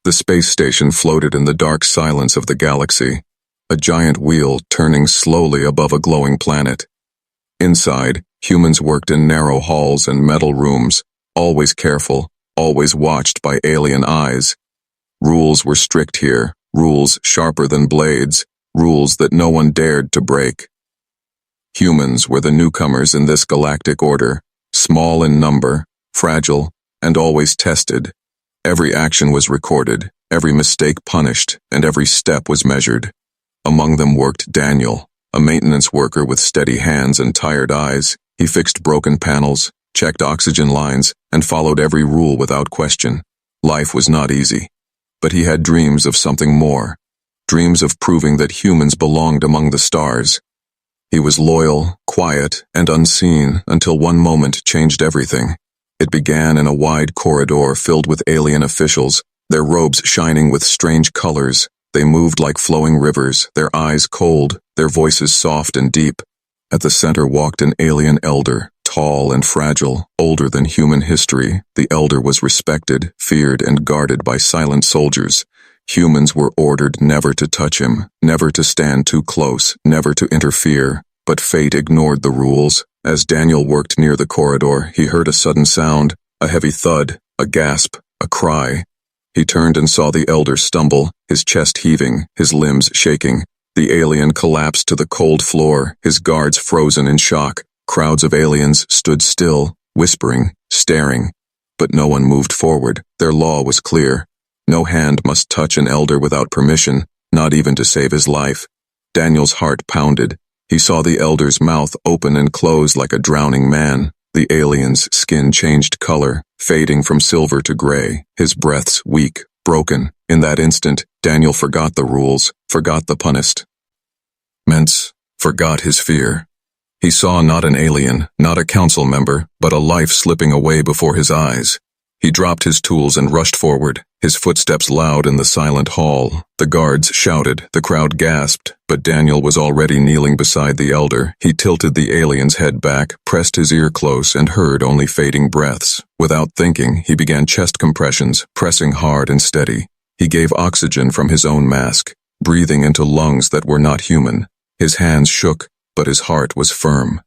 The space station floated in the dark silence of the galaxy, a giant wheel turning slowly above a glowing planet. Inside, humans worked in narrow halls and metal rooms, always careful, always watched by alien eyes. Rules were strict here, rules sharper than blades, rules that no one dared to break. Humans were the newcomers in this galactic order, small in number, fragile, and always tested. Every action was recorded, every mistake punished, and every step was measured. Among them worked Daniel, a maintenance worker with steady hands and tired eyes. He fixed broken panels, checked oxygen lines, and followed every rule without question. Life was not easy, but he had dreams of something more, dreams of proving that humans belonged among the stars. He was loyal, quiet, and unseen until one moment changed everything. It began in a wide corridor filled with alien officials, their robes shining with strange colors. They moved like flowing rivers, their eyes cold, their voices soft and deep. At the center walked an alien elder, tall and fragile, older than human history. The elder was respected, feared, and guarded by silent soldiers. Humans were ordered never to touch him, never to stand too close, never to interfere. But fate ignored the rules. As Daniel worked near the corridor, he heard a sudden sound, a heavy thud, a gasp, a cry. He turned and saw the elder stumble, his chest heaving, his limbs shaking. The alien collapsed to the cold floor, his guards frozen in shock. Crowds of aliens stood still, whispering, staring. But no one moved forward. Their law was clear. No hand must touch an elder without permission, not even to save his life. Daniel's heart pounded. He saw the elder's mouth open and close like a drowning man. The alien's skin changed color, fading from silver to gray, his breaths weak, broken. In that instant, Daniel forgot the rules, forgot the punishments, forgot his fear. He saw not an alien, not a council member, but a life slipping away before his eyes. He dropped his tools and rushed forward, his footsteps loud in the silent hall. The guards shouted, the crowd gasped, but Daniel was already kneeling beside the elder. He tilted the alien's head back, pressed his ear close, and heard only fading breaths. Without thinking, he began chest compressions, pressing hard and steady. He gave oxygen from his own mask, breathing into lungs that were not human. His hands shook, but his heart was firm.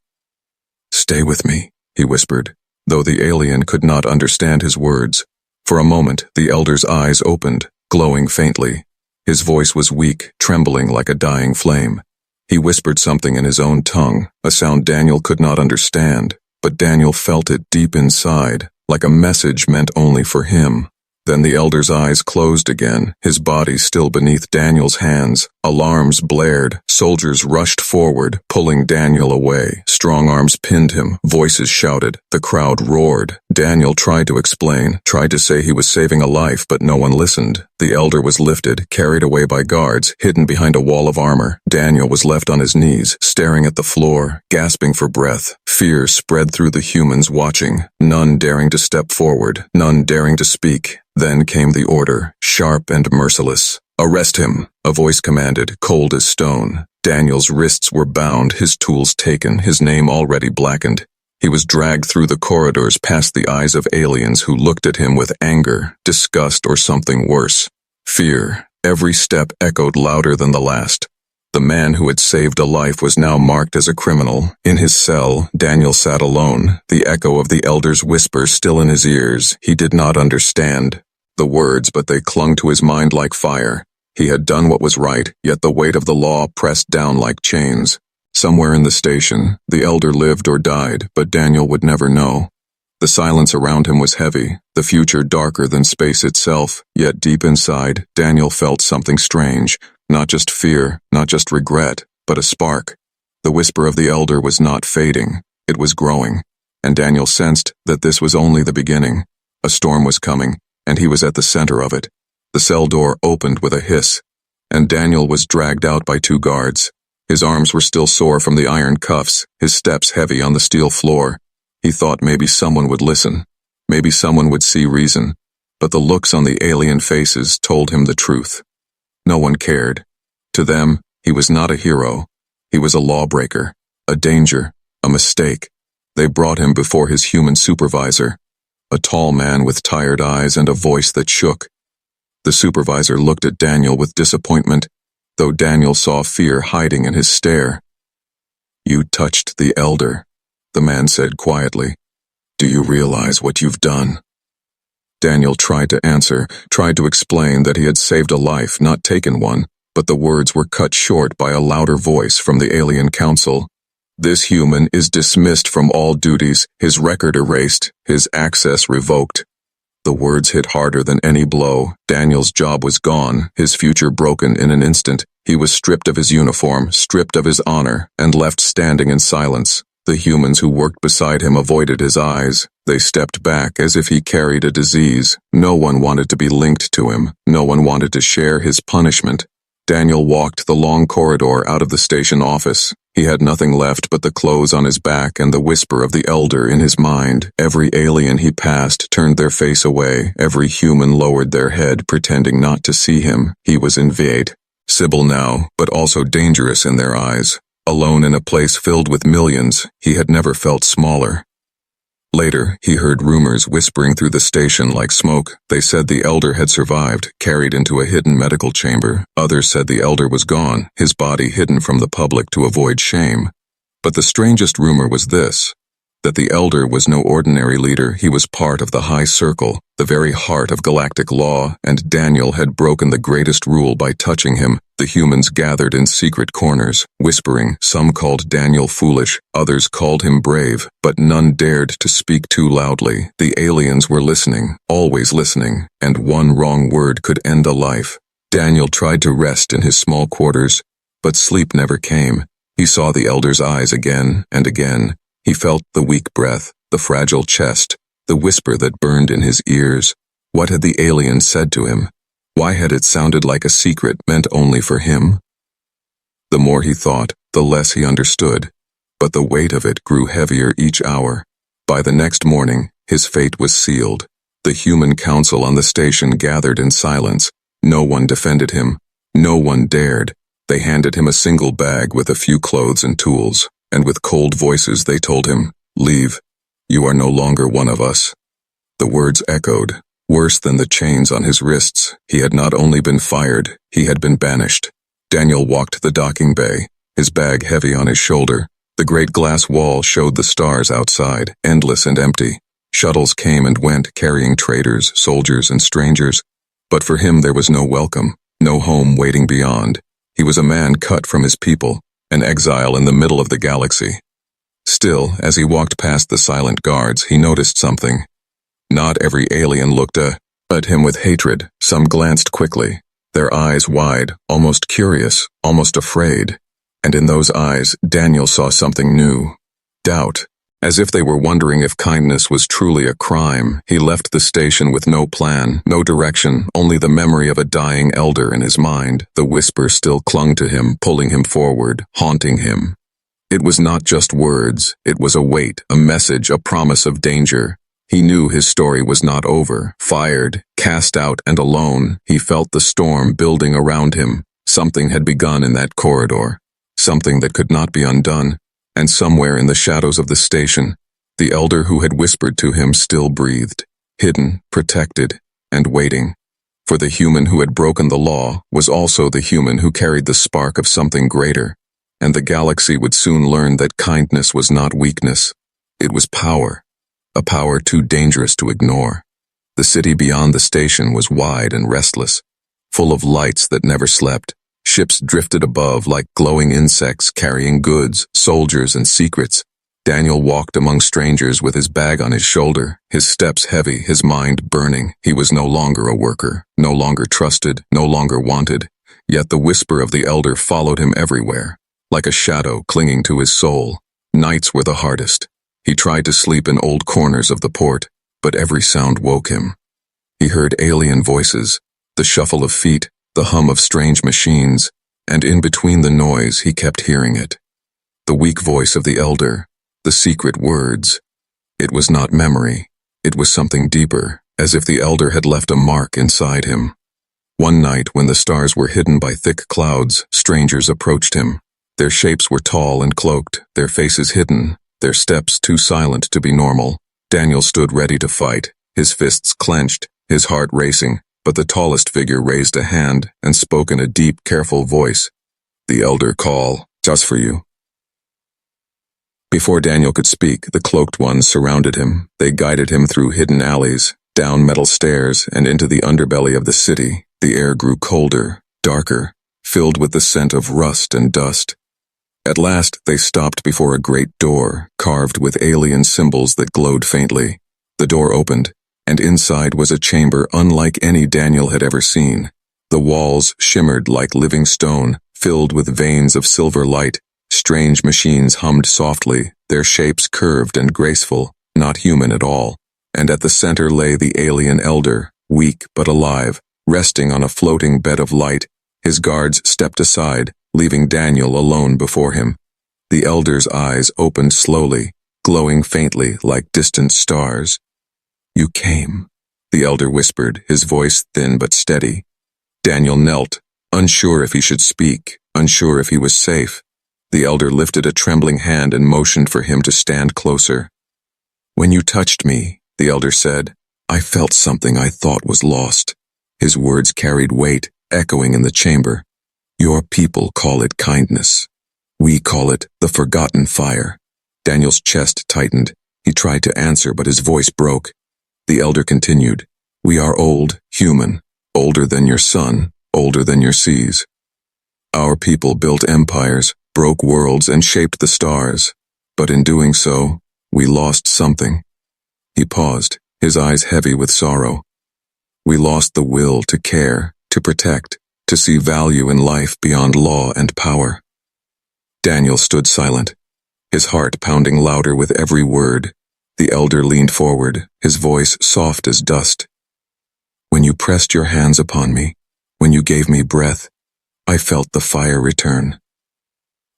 "Stay with me," he whispered, though the alien could not understand his words. For a moment, the elder's eyes opened, glowing faintly. His voice was weak, trembling like a dying flame. He whispered something in his own tongue, a sound Daniel could not understand, but Daniel felt it deep inside, like a message meant only for him. Then the elder's eyes closed again, his body still beneath Daniel's hands. Alarms blared, soldiers rushed forward, pulling Daniel away. Strong arms pinned him, voices shouted, the crowd roared. Daniel tried to explain, tried to say he was saving a life, but no one listened. The elder was lifted, carried away by guards, hidden behind a wall of armor. Daniel was left on his knees, staring at the floor, gasping for breath. Fear spread through the humans watching, none daring to step forward, none daring to speak. Then came the order, sharp and merciless. "Arrest him," a voice commanded, cold as stone. Daniel's wrists were bound, his tools taken, his name already blackened. He was dragged through the corridors past the eyes of aliens who looked at him with anger, disgust, or something worse. Fear. Every step echoed louder than the last. The man who had saved a life was now marked as a criminal. In his cell, Daniel sat alone, the echo of the elder's whisper still in his ears. He did not understand the words, but they clung to his mind like fire. He had done what was right, yet the weight of the law pressed down like chains. Somewhere in the station, the elder lived or died, but Daniel would never know. The silence around him was heavy, the future darker than space itself, yet deep inside, Daniel felt something strange. Not just fear, not just regret, but a spark. The whisper of the elder was not fading, it was growing, and Daniel sensed that this was only the beginning. A storm was coming, and he was at the center of it. The cell door opened with a hiss, and Daniel was dragged out by two guards. His arms were still sore from the iron cuffs, his steps heavy on the steel floor. He thought maybe someone would listen, maybe someone would see reason, but the looks on the alien faces told him the truth. No one cared. To them, he was not a hero. He was a lawbreaker, a danger, a mistake. They brought him before his human supervisor, a tall man with tired eyes and a voice that shook. The supervisor looked at Daniel with disappointment, though Daniel saw fear hiding in his stare. "You touched the elder," the man said quietly. "Do you realize what you've done?" Daniel tried to answer, tried to explain that he had saved a life, not taken one, but the words were cut short by a louder voice from the alien council. "This human is dismissed from all duties, his record erased, his access revoked." The words hit harder than any blow. Daniel's job was gone, his future broken in an instant. He was stripped of his uniform, stripped of his honor, and left standing in silence. The humans who worked beside him avoided his eyes. They stepped back as if he carried a disease. No one wanted to be linked to him. No one wanted to share his punishment. Daniel walked the long corridor out of the station office. He had nothing left but the clothes on his back and the whisper of the elder in his mind. Every alien he passed turned their face away. Every human lowered their head, pretending not to see him. He was invisible now, but also dangerous in their eyes. Alone in a place filled with millions, he had never felt smaller. Later, he heard rumors whispering through the station like smoke. They said the elder had survived, carried into a hidden medical chamber. Others said the elder was gone, his body hidden from the public to avoid shame. But the strangest rumor was this, that the elder was no ordinary leader. He was part of the High Circle, the very heart of galactic law, and Daniel had broken the greatest rule by touching him. The humans gathered in secret corners, whispering. Some called Daniel foolish, others called him brave, but none dared to speak too loudly. The aliens were listening, always listening, and one wrong word could end a life. Daniel tried to rest in his small quarters, but sleep never came. He saw the elder's eyes again and again. He felt the weak breath, the fragile chest, the whisper that burned in his ears. What had the alien said to him? Why had it sounded like a secret meant only for him? The more he thought, the less he understood, but the weight of it grew heavier each hour. By the next morning, his fate was sealed. The human council on the station gathered in silence. No one defended him. No one dared. They handed him a single bag with a few clothes and tools, and with cold voices they told him, "Leave. You are no longer one of us." The words echoed. Worse than the chains on his wrists, he had not only been fired, he had been banished. Daniel walked the docking bay, his bag heavy on his shoulder. The great glass wall showed the stars outside, endless and empty. Shuttles came and went, carrying traders, soldiers, and strangers. But for him there was no welcome, no home waiting beyond. He was a man cut from his people, an exile in the middle of the galaxy. Still, as he walked past the silent guards, he noticed something. Not every alien looked at him with hatred. Some glanced quickly, their eyes wide, almost curious, almost afraid. And in those eyes, Daniel saw something new. Doubt. As if they were wondering if kindness was truly a crime. He left the station with no plan, no direction, only the memory of a dying elder in his mind. The whisper still clung to him, pulling him forward, haunting him. It was not just words, it was a weight, a message, a promise of danger. He knew his story was not over. Fired, cast out, and alone, he felt the storm building around him. Something had begun in that corridor, something that could not be undone. And somewhere in the shadows of the station, the elder who had whispered to him still breathed, hidden, protected, and waiting. For the human who had broken the law was also the human who carried the spark of something greater. And the galaxy would soon learn that kindness was not weakness. It was power. A power too dangerous to ignore. The city beyond the station was wide and restless, full of lights that never slept. Ships drifted above like glowing insects carrying goods, soldiers, and secrets. Daniel walked among strangers with his bag on his shoulder, his steps heavy, his mind burning. He was no longer a worker, no longer trusted, no longer wanted. Yet the whisper of the elder followed him everywhere, like a shadow clinging to his soul. Nights were the hardest. He tried to sleep in old corners of the port, but every sound woke him. He heard alien voices, the shuffle of feet, the hum of strange machines, and in between the noise he kept hearing it. The weak voice of the elder, the secret words. It was not memory, it was something deeper, as if the elder had left a mark inside him. One night when the stars were hidden by thick clouds, strangers approached him. Their shapes were tall and cloaked, their faces hidden, their steps too silent to be normal. Daniel stood ready to fight, his fists clenched, his heart racing, but the tallest figure raised a hand and spoke in a deep, careful voice. "The elder call, just for you." Before Daniel could speak, the cloaked ones surrounded him. They guided him through hidden alleys, down metal stairs, and into the underbelly of the city. The air grew colder, darker, filled with the scent of rust and dust. At last, they stopped before a great door, carved with alien symbols that glowed faintly. The door opened, and inside was a chamber unlike any Daniel had ever seen. The walls shimmered like living stone, filled with veins of silver light. Strange machines hummed softly, their shapes curved and graceful, not human at all. And at the center lay the alien elder, weak but alive, resting on a floating bed of light. His guards stepped aside, leaving Daniel alone before him. The elder's eyes opened slowly, glowing faintly like distant stars. "You came," the elder whispered, his voice thin but steady. Daniel knelt, unsure if he should speak, unsure if he was safe. The elder lifted a trembling hand and motioned for him to stand closer. "When you touched me," the elder said, "I felt something I thought was lost." His words carried weight, echoing in the chamber. "Your people call it kindness. We call it the forgotten fire." Daniel's chest tightened. He tried to answer, but his voice broke. The elder continued, "We are old, human, older than your sun, older than your seas. Our people built empires, broke worlds, and shaped the stars. But in doing so, we lost something." He paused, his eyes heavy with sorrow. "We lost the will to care, to protect, to see value in life beyond law and power." Daniel stood silent, his heart pounding louder with every word. The elder leaned forward, his voice soft as dust. "When you pressed your hands upon me, when you gave me breath, I felt the fire return.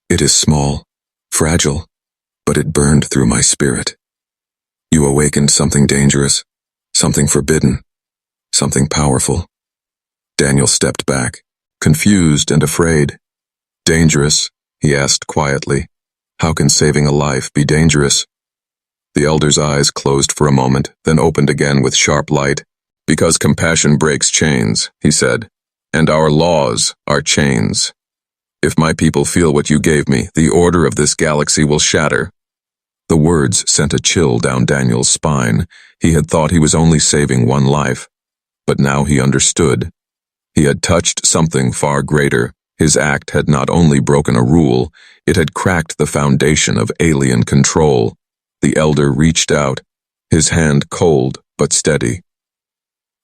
It is small, fragile, but it burned through my spirit. You awakened something dangerous, something forbidden, something powerful." Daniel stepped back, confused and afraid. "Dangerous?" he asked quietly. "How can saving a life be dangerous?" The elder's eyes closed for a moment, then opened again with sharp light. "Because compassion breaks chains," he said, "and our laws are chains. If my people feel what you gave me, the order of this galaxy will shatter." The words sent a chill down Daniel's spine. He had thought he was only saving one life, but now he understood. He had touched something far greater. His act had not only broken a rule, it had cracked the foundation of alien control. The elder reached out, his hand cold but steady.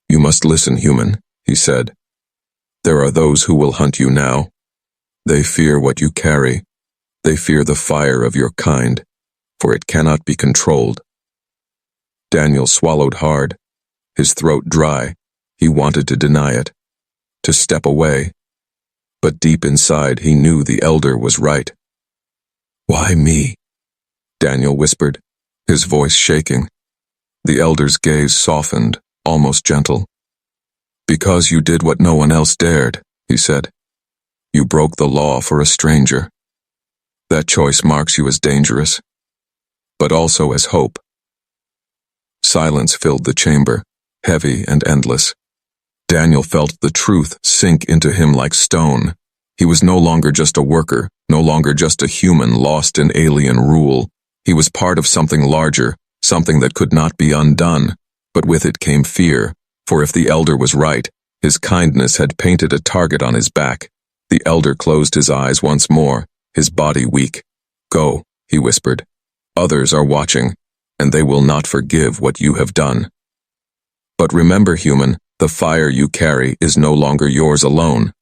"You must listen, human," he said. "There are those who will hunt you now. They fear what you carry. They fear the fire of your kind, for it cannot be controlled." Daniel swallowed hard, his throat dry. He wanted to deny it, to step away. But deep inside he knew the elder was right. "Why me?" Daniel whispered, his voice shaking. The elder's gaze softened, almost gentle. "Because you did what no one else dared," he said. "You broke the law for a stranger. That choice marks you as dangerous, but also as hope." Silence filled the chamber, heavy and endless. Daniel felt the truth sink into him like stone. He was no longer just a worker, no longer just a human lost in alien rule. He was part of something larger, something that could not be undone. But with it came fear, for if the elder was right, his kindness had painted a target on his back. The elder closed his eyes once more, his body weak. "Go," he whispered. "Others are watching, and they will not forgive what you have done. But remember, human, the fire you carry is no longer yours alone."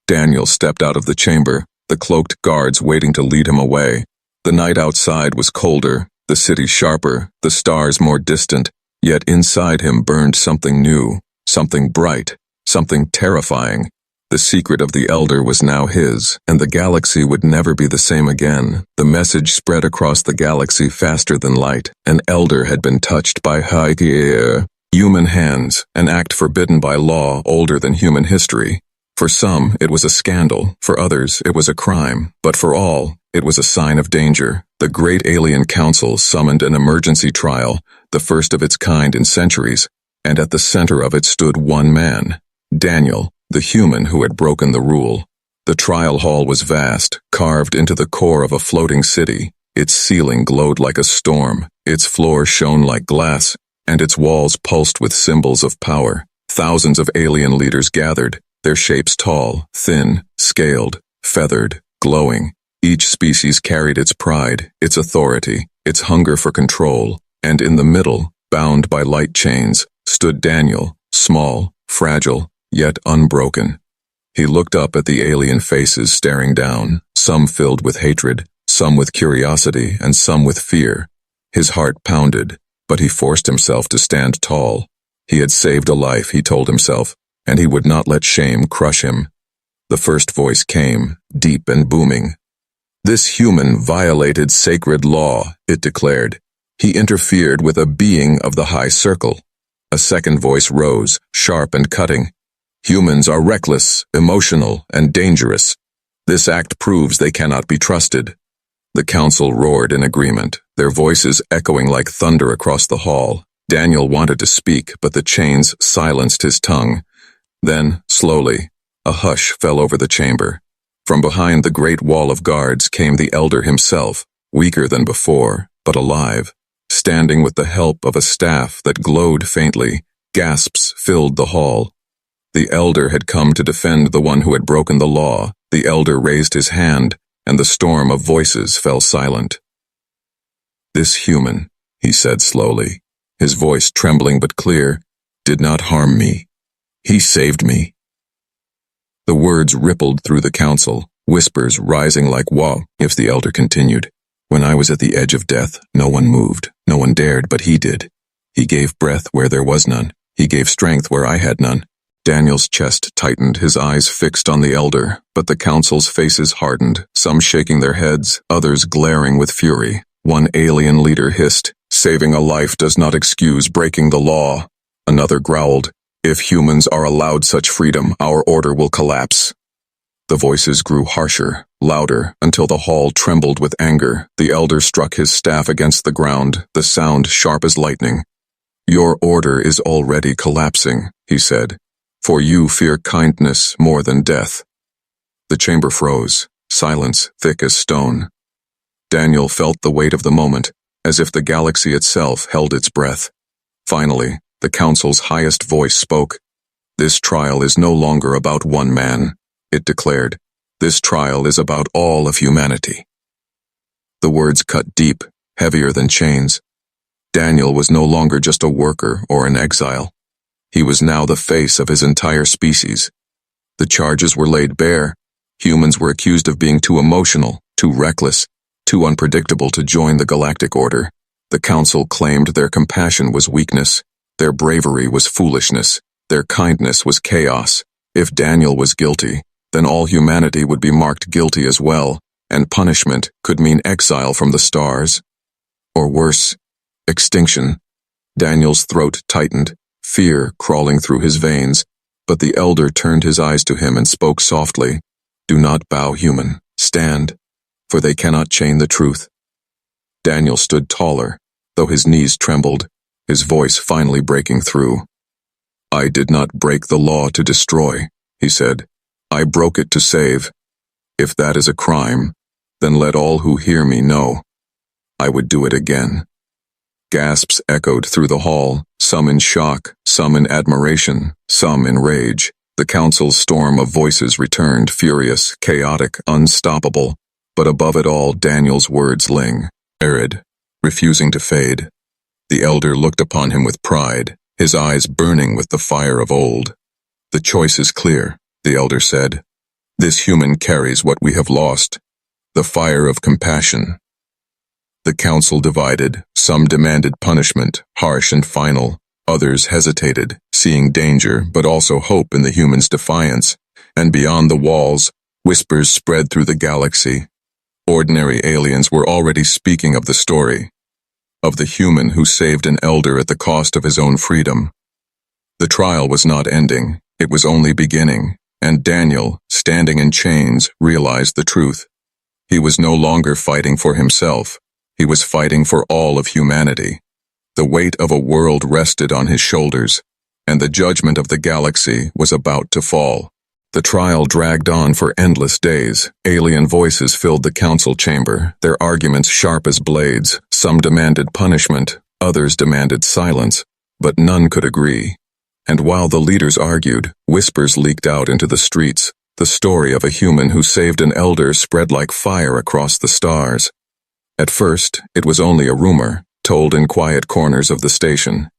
Daniel stepped out of the chamber, the cloaked guards waiting to lead him away. The night outside was colder, the city sharper, the stars more distant, yet inside him burned something new, something bright, something terrifying. The secret of the elder was now his, and the galaxy would never be the same again. The message spread across the galaxy faster than light. An elder had been touched by HFY, human hands, an act forbidden by law older than human history. For some, it was a scandal. For others, it was a crime. But for all, it was a sign of danger. The Great Alien Council summoned an emergency trial, the first of its kind in centuries. and at the center of it stood one man, Daniel, the human who had broken the rule. The trial hall was vast, carved into the core of a floating city. Its ceiling glowed like a storm, its floor shone like glass, and its walls pulsed with symbols of power. Thousands of alien leaders gathered, their shapes tall, thin, scaled, feathered, glowing. Each species carried its pride, its authority, its hunger for control, and in the middle, bound by light chains, stood Daniel, small, fragile, yet unbroken. He looked up at the alien faces staring down, some filled with hatred, some with curiosity, and some with fear. His heart pounded, but he forced himself to stand tall. He had saved a life, he told himself, and he would not let shame crush him. The first voice came, deep and booming. "This human violated sacred law," it declared. "He interfered with a being of the high circle." A second voice rose, sharp and cutting. "Humans are reckless, emotional, and dangerous. This act proves they cannot be trusted." The council roared in agreement, their voices echoing like thunder across the hall. Daniel wanted to speak, but the chains silenced his tongue. Then, slowly, a hush fell over the chamber. From behind the great wall of guards came the elder himself, weaker than before, but alive. Standing with the help of a staff that glowed faintly, gasps filled the hall. The elder had come to defend the one who had broken the law. The elder raised his hand, and the storm of voices fell silent. "This human," he said slowly, his voice trembling but clear, "did not harm me. He saved me." The words rippled through the council, whispers rising like wah. If the elder continued, "When I was at the edge of death, no one moved, no one dared, but he did. He gave breath where there was none. He gave strength where I had none." Daniel's chest tightened, his eyes fixed on the elder, but the council's faces hardened, some shaking their heads, others glaring with fury. One alien leader hissed, "Saving a life does not excuse breaking the law." Another growled, "If humans are allowed such freedom, our order will collapse." The voices grew harsher, louder, until the hall trembled with anger. The elder struck his staff against the ground, the sound sharp as lightning. "Your order is already collapsing," he said, "for you fear kindness more than death." The chamber froze, silence thick as stone. Daniel felt the weight of the moment, as if the galaxy itself held its breath. Finally, the council's highest voice spoke. "This trial is no longer about one man," it declared. "This trial is about all of humanity." The words cut deep, heavier than chains. Daniel was no longer just a worker or an exile. He was now the face of his entire species. The charges were laid bare. Humans were accused of being too emotional, too reckless, too unpredictable to join the galactic order. The council claimed their compassion was weakness, their bravery was foolishness, their kindness was chaos. If Daniel was guilty, then all humanity would be marked guilty as well, and punishment could mean exile from the stars. Or worse, extinction. Daniel's throat tightened, fear crawling through his veins, but the elder turned his eyes to him and spoke softly. "Do not bow, human. Stand, for they cannot chain the truth." Daniel stood taller, though his knees trembled, his voice finally breaking through. "I did not break the law to destroy," he said. "I broke it to save. If that is a crime, then let all who hear me know. I would do it again." Gasps echoed through the hall, some in shock, some in admiration, some in rage. The council's storm of voices returned, furious, chaotic, unstoppable. But above it all, Daniel's words ling, arid, refusing to fade. The elder looked upon him with pride, his eyes burning with the fire of old. "The choice is clear," the elder said. "This human carries what we have lost, the fire of compassion." The council divided. Some demanded punishment, harsh and final. Others hesitated, seeing danger but also hope in the human's defiance. And beyond the walls, whispers spread through the galaxy. Ordinary aliens were already speaking of the story, of the human who saved an elder at the cost of his own freedom. The trial was not ending, it was only beginning, and Daniel, standing in chains, realized the truth. He was no longer fighting for himself. He was fighting for all of humanity. The weight of a world rested on his shoulders, and the judgment of the galaxy was about to fall. The trial dragged on for endless days. Alien voices filled the council chamber, their arguments sharp as blades. Some demanded punishment, others demanded silence, but none could agree. And while the leaders argued, whispers leaked out into the streets. The story of a human who saved an elder spread like fire across the stars. At first, it was only a rumor, told in quiet corners of the station.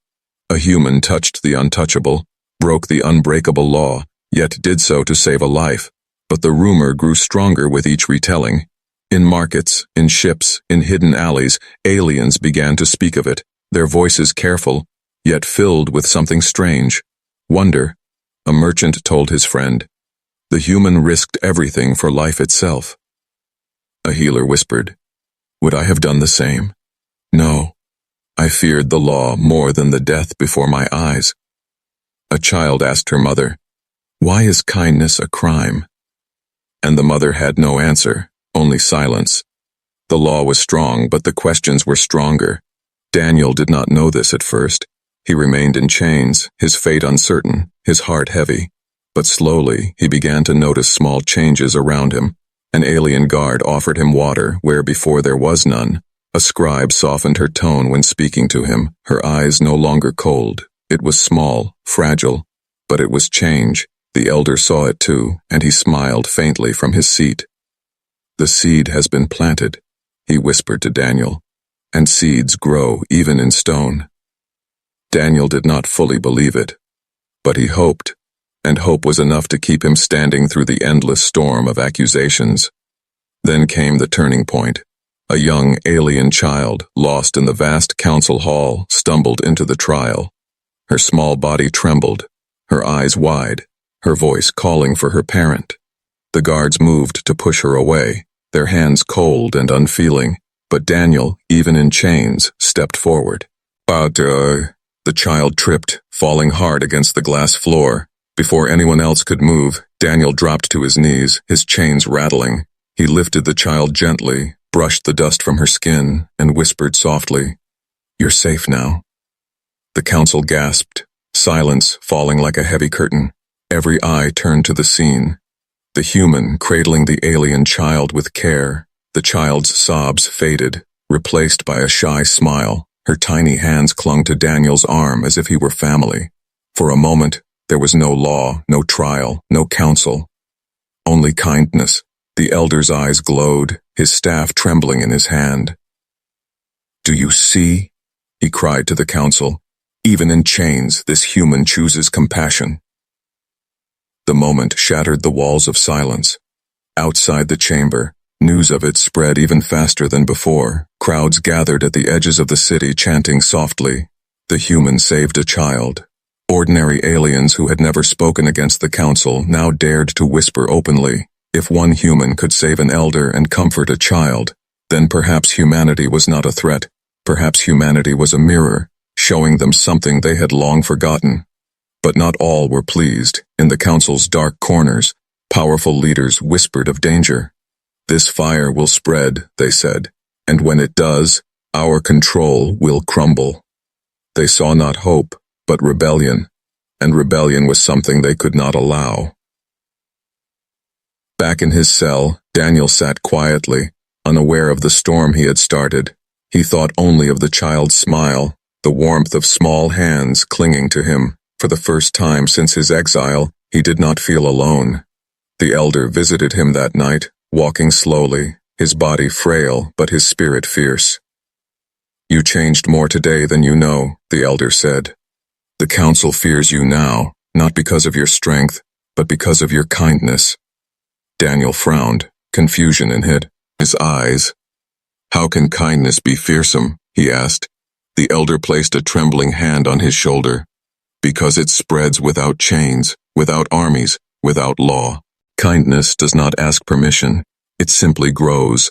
A human touched the untouchable, broke the unbreakable law, yet did so to save a life. But the rumor grew stronger with each retelling. In markets, in ships, in hidden alleys, aliens began to speak of it, their voices careful, yet filled with something strange. Wonder. A merchant told his friend. The human risked everything for life itself. A healer whispered. Would I have done the same? No. I feared the law more than the death before my eyes. A child asked her mother, why is kindness a crime? And the mother had no answer, only silence. The law was strong, but the questions were stronger. Daniel did not know this at first. He remained in chains, his fate uncertain, his heart heavy. But slowly, he began to notice small changes around him. An alien guard offered him water where before there was none. A scribe softened her tone when speaking to him, her eyes no longer cold. It was small, fragile, but it was change. The elder saw it too, and he smiled faintly from his seat. The seed has been planted, he whispered to Daniel, and seeds grow even in stone. Daniel did not fully believe it, but he hoped, and hope was enough to keep him standing through the endless storm of accusations. Then came the turning point. A young alien child, lost in the vast council hall, stumbled into the trial. Her small body trembled, her eyes wide, her voice calling for her parent. The guards moved to push her away, their hands cold and unfeeling, but Daniel, even in chains, stepped forward. The child tripped, falling hard against the glass floor. Before anyone else could move, Daniel dropped to his knees, his chains rattling. He lifted the child gently, brushed the dust from her skin, and whispered softly, "You're safe now." The council gasped, silence falling like a heavy curtain. Every eye turned to the scene. The human cradling the alien child with care. The child's sobs faded, replaced by a shy smile. Her tiny hands clung to Daniel's arm as if he were family. For a moment, there was no law, no trial, no counsel. Only kindness. The elder's eyes glowed, his staff trembling in his hand. "Do you see?" he cried to the council. "Even in chains, this human chooses compassion." The moment shattered the walls of silence. Outside the chamber, news of it spread even faster than before. Crowds gathered at the edges of the city chanting softly, "The human saved a child." Ordinary aliens who had never spoken against the council now dared to whisper openly. If one human could save an elder and comfort a child, then perhaps humanity was not a threat. Perhaps humanity was a mirror, showing them something they had long forgotten. But not all were pleased. In the council's dark corners, powerful leaders whispered of danger. "This fire will spread," they said, "and when it does, our control will crumble." They saw not hope, but rebellion, and rebellion was something they could not allow. Back in his cell, Daniel sat quietly, unaware of the storm he had started. He thought only of the child's smile, the warmth of small hands clinging to him. For the first time since his exile, he did not feel alone. The elder visited him that night, walking slowly, his body frail but his spirit fierce. "You changed more today than you know," the elder said. "The council fears you now, not because of your strength, but because of your kindness." Daniel frowned, confusion in his eyes. "How can kindness be fearsome?" he asked. The elder placed a trembling hand on his shoulder. "Because it spreads without chains, without armies, without law. Kindness does not ask permission, it simply grows."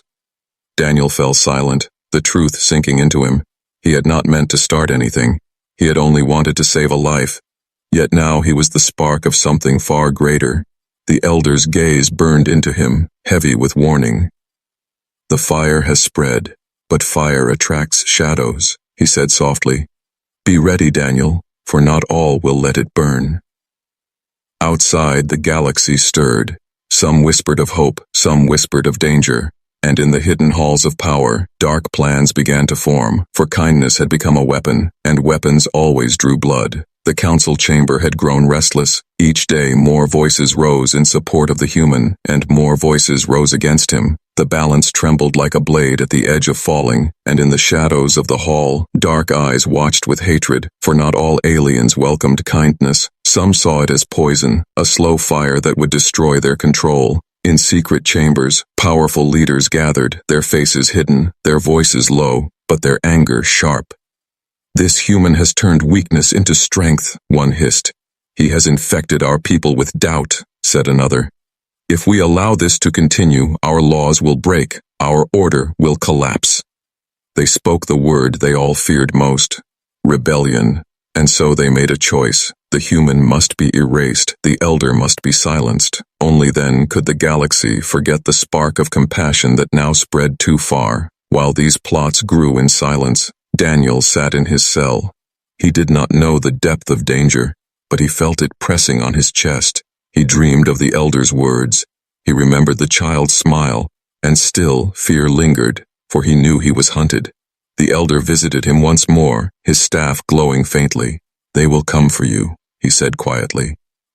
Daniel fell silent, the truth sinking into him. He had not meant to start anything. He had only wanted to save a life. Yet now he was the spark of something far greater. The elder's gaze burned into him, heavy with warning. "The fire has spread, but fire attracts shadows," he said softly. "Be ready, Daniel, for not all will let it burn. Outside, the galaxy stirred. Some whispered of hope, some whispered of danger. And in the hidden halls of power, dark plans began to form, for kindness had become a weapon, and weapons always drew blood. The council chamber had grown restless. Each day more voices rose in support of the human, and more voices rose against him. The balance trembled like a blade at the edge of falling, and in the shadows of the hall, dark eyes watched with hatred, for not all aliens welcomed kindness. Some saw it as poison, a slow fire that would destroy their control. In secret chambers, powerful leaders gathered, their faces hidden, their voices low, but their anger sharp. "This human has turned weakness into strength," one hissed. "He has infected our people with doubt," said another. "If we allow this to continue, our laws will break, our order will collapse." They spoke the word they all feared most: rebellion. And so they made a choice. The human must be erased, the elder must be silenced. Only then could the galaxy forget the spark of compassion that now spread too far. While these plots grew in silence, Daniel sat in his cell. He did not know the depth of danger, but he felt it pressing on his chest. He dreamed of the elder's words. He remembered the child's smile, and still fear lingered, for he knew he was hunted. The elder visited him once more, his staff glowing faintly. "They will come for you," he said quietly.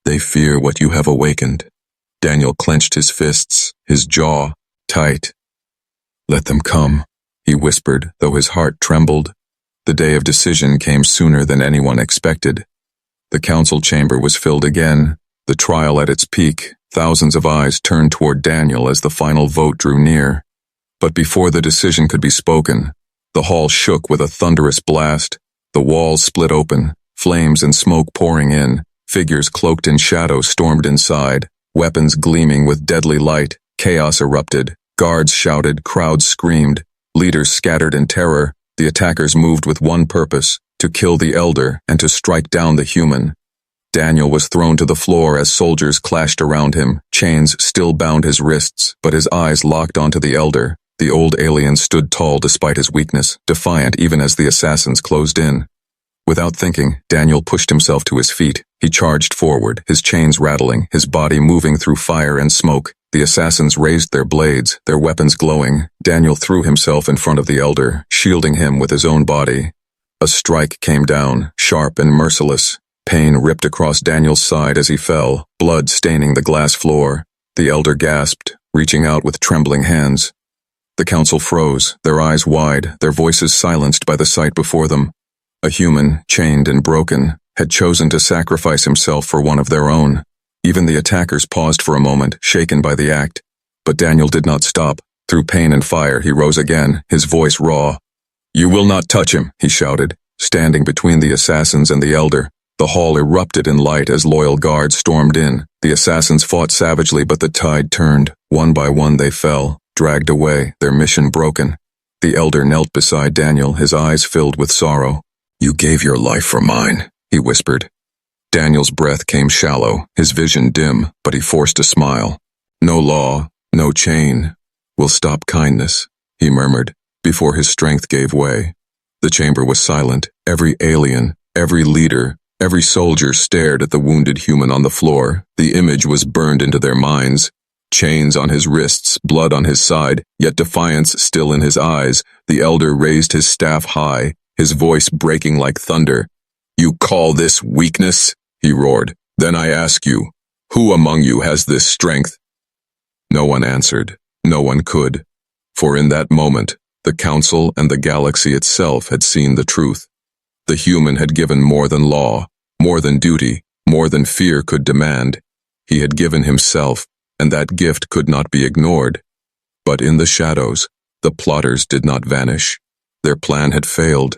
"They fear what you have awakened." Daniel clenched his fists, his jaw tight. "Let them come," he whispered, though his heart trembled. The day of decision came sooner than anyone expected. The council chamber was filled again, the trial at its peak. Thousands of eyes turned toward Daniel as the final vote drew near. But before the decision could be spoken, the hall shook with a thunderous blast. The walls split open, flames and smoke pouring in. Figures cloaked in shadow stormed inside, weapons gleaming with deadly light. Chaos erupted. Guards shouted, crowds screamed. Leaders scattered in terror. The attackers moved with one purpose: to kill the elder and to strike down the human. Daniel was thrown to the floor as soldiers clashed around him. Chains still bound his wrists, but his eyes locked onto the elder. The old alien stood tall despite his weakness, defiant even as the assassins closed in. Without thinking, Daniel pushed himself to his feet. He charged forward, his chains rattling, his body moving through fire and smoke. The assassins raised their blades, their weapons glowing. Daniel threw himself in front of the elder, shielding him with his own body. A strike came down, sharp and merciless. Pain ripped across Daniel's side as he fell, blood staining the glass floor. The elder gasped, reaching out with trembling hands. The council froze, their eyes wide, their voices silenced by the sight before them. A human, chained and broken, had chosen to sacrifice himself for one of their own. Even the attackers paused for a moment, shaken by the act. But Daniel did not stop. Through pain and fire, he rose again, his voice raw. "You will not touch him," he shouted, standing between the assassins and the elder. The hall erupted in light as loyal guards stormed in. The assassins fought savagely, but the tide turned. One by one they fell, dragged away, their mission broken. The elder knelt beside Daniel, his eyes filled with sorrow. "You gave your life for mine," he whispered. Daniel's breath came shallow, his vision dim, but he forced a smile. "No law, no chain, will stop kindness," he murmured, before his strength gave way. The chamber was silent. Every alien, every leader, every soldier stared at the wounded human on the floor. The image was burned into their minds. Chains on his wrists, blood on his side, yet defiance still in his eyes. The elder raised his staff high, his voice breaking like thunder. "You call this weakness?" he roared. "Then I ask you, who among you has this strength?" No one answered. No one could. For in that moment, the council and the galaxy itself had seen the truth. The human had given more than law, more than duty, more than fear could demand. He had given himself, and that gift could not be ignored. But in the shadows, the plotters did not vanish. Their plan had failed,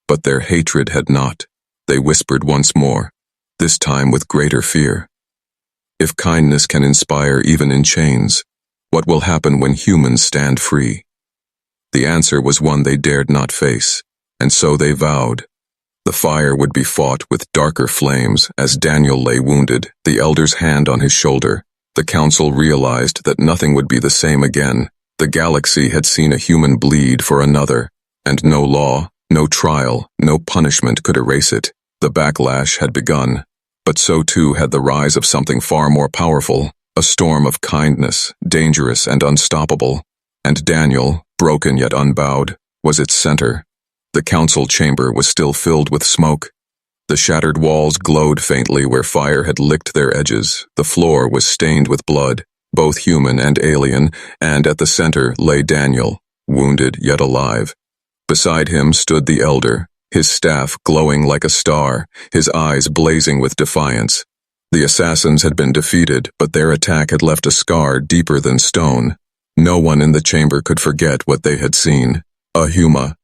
but their hatred had not. They whispered once more, this time with greater fear. If kindness can inspire even in chains, what will happen when humans stand free? The answer was one they dared not face, and so they vowed. The fire would be fought with darker flames as Daniel lay wounded, the elder's hand on his shoulder. The council realized that nothing would be the same again. The galaxy had seen a human bleed for another, and no law, no trial, no punishment could erase it. The backlash had begun, but so too had the rise of something far more powerful, a storm of kindness, dangerous and unstoppable. And Daniel, broken yet unbowed, was its center. The council chamber was still filled with smoke. The shattered walls glowed faintly where fire had licked their edges. The floor was stained with blood, both human and alien, and at the center lay Daniel, wounded yet alive. Beside him stood the elder, his staff glowing like a star, his eyes blazing with defiance. The assassins had been defeated, but their attack had left a scar deeper than stone. No one in the chamber could forget what they had seen. A human,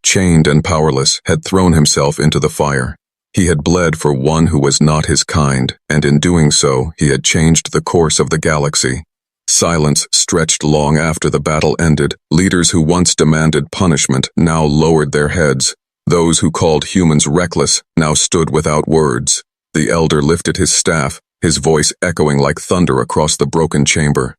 chained and powerless, had thrown himself into the fire. He had bled for one who was not his kind, and in doing so, he had changed the course of the galaxy. Silence stretched long after the battle ended. Leaders who once demanded punishment now lowered their heads. Those who called humans reckless now stood without words. The elder lifted his staff, his voice echoing like thunder across the broken chamber.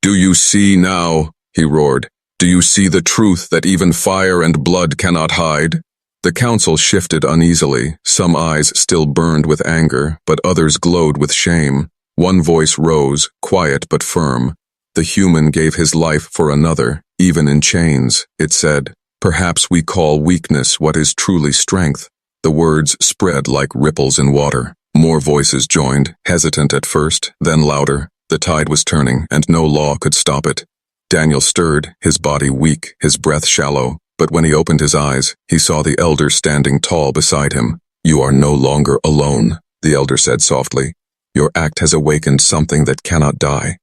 "Do you see now?" he roared. "Do you see the truth that even fire and blood cannot hide?" The council shifted uneasily. Some eyes still burned with anger, but others glowed with shame. One voice rose, quiet but firm. "The human gave his life for another, even in chains," it said. "Perhaps we call weakness what is truly strength." The words spread like ripples in water. More voices joined, hesitant at first, then louder. The tide was turning, and no law could stop it. Daniel stirred, his body weak, his breath shallow, but when he opened his eyes, he saw the elder standing tall beside him. "You are no longer alone," the elder said softly. "Your act has awakened something that cannot die."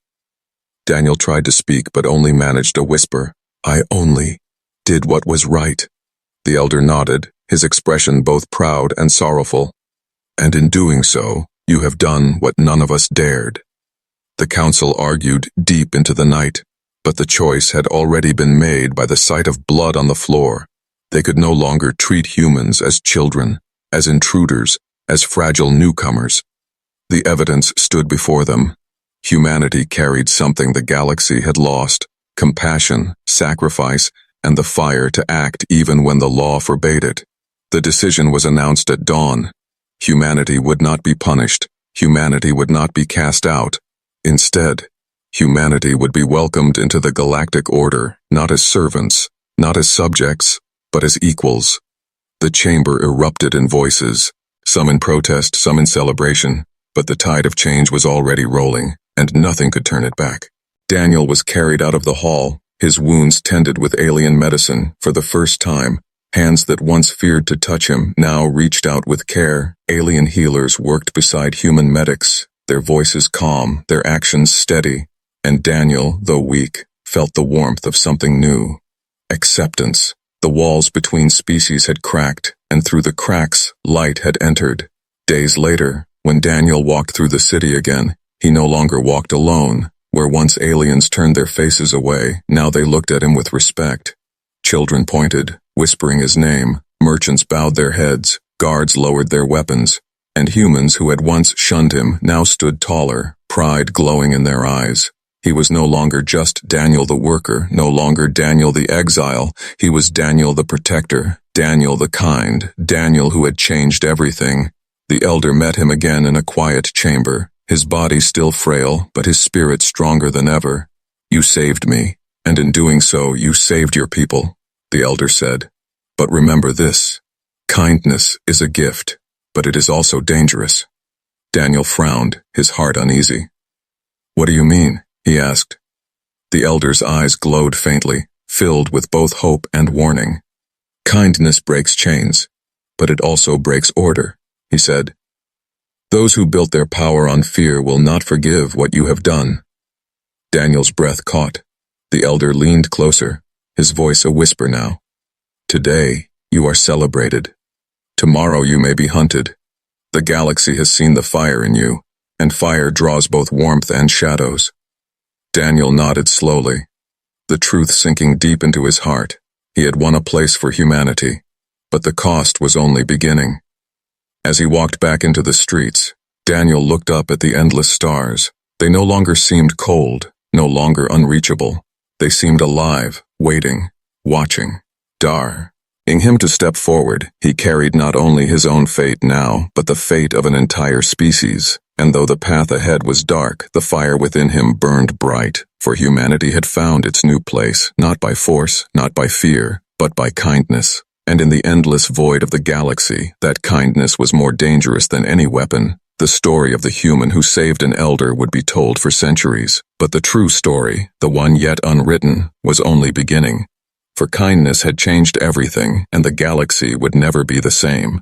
Daniel tried to speak, but only managed a whisper. "I only did what was right." The elder nodded, his expression both proud and sorrowful. "And in doing so, you have done what none of us dared." The council argued deep into the night, but the choice had already been made by the sight of blood on the floor. They could no longer treat humans as children, as intruders, as fragile newcomers. The evidence stood before them. Humanity carried something the galaxy had lost: compassion, sacrifice, and the fire to act even when the law forbade it. The decision was announced at dawn. Humanity would not be punished. Humanity would not be cast out. Instead, humanity would be welcomed into the galactic order, not as servants, not as subjects, but as equals. The chamber erupted in voices, some in protest, some in celebration, but the tide of change was already rolling, and nothing could turn it back. Daniel was carried out of the hall, his wounds tended with alien medicine. For the first time, hands that once feared to touch him now reached out with care. Alien healers worked beside human medics, their voices calm, their actions steady, and Daniel, though weak, felt the warmth of something new. Acceptance. The walls between species had cracked, and through the cracks, light had entered. Days later, when Daniel walked through the city again, he no longer walked alone. Where once aliens turned their faces away, now they looked at him with respect. Children pointed, whispering his name, merchants bowed their heads, guards lowered their weapons, and humans who had once shunned him now stood taller, pride glowing in their eyes. He was no longer just Daniel the worker, no longer Daniel the exile. He was Daniel the protector, Daniel the kind, Daniel who had changed everything. The elder met him again in a quiet chamber, his body still frail, but his spirit stronger than ever. "You saved me, and in doing so, you saved your people," the elder said. "But remember this: kindness is a gift, but it is also dangerous." Daniel frowned, his heart uneasy. "What do you mean?" he asked. The elder's eyes glowed faintly, filled with both hope and warning. "Kindness breaks chains, but it also breaks order," he said. "Those who built their power on fear will not forgive what you have done." Daniel's breath caught. The elder leaned closer, his voice a whisper now. "Today, you are celebrated. Tomorrow you may be hunted. The galaxy has seen the fire in you, and fire draws both warmth and shadows." Daniel nodded slowly, the truth sinking deep into his heart. He had won a place for humanity, but the cost was only beginning. As he walked back into the streets, Daniel looked up at the endless stars. They no longer seemed cold, no longer unreachable. They seemed alive, waiting, watching. Dar, In him to step forward, he carried not only his own fate now, but the fate of an entire species. And though the path ahead was dark, the fire within him burned bright, for humanity had found its new place, not by force, not by fear, but by kindness. And in the endless void of the galaxy, that kindness was more dangerous than any weapon. The story of the human who saved an elder would be told for centuries, but the true story, the one yet unwritten, was only beginning. For kindness had changed everything, and the galaxy would never be the same.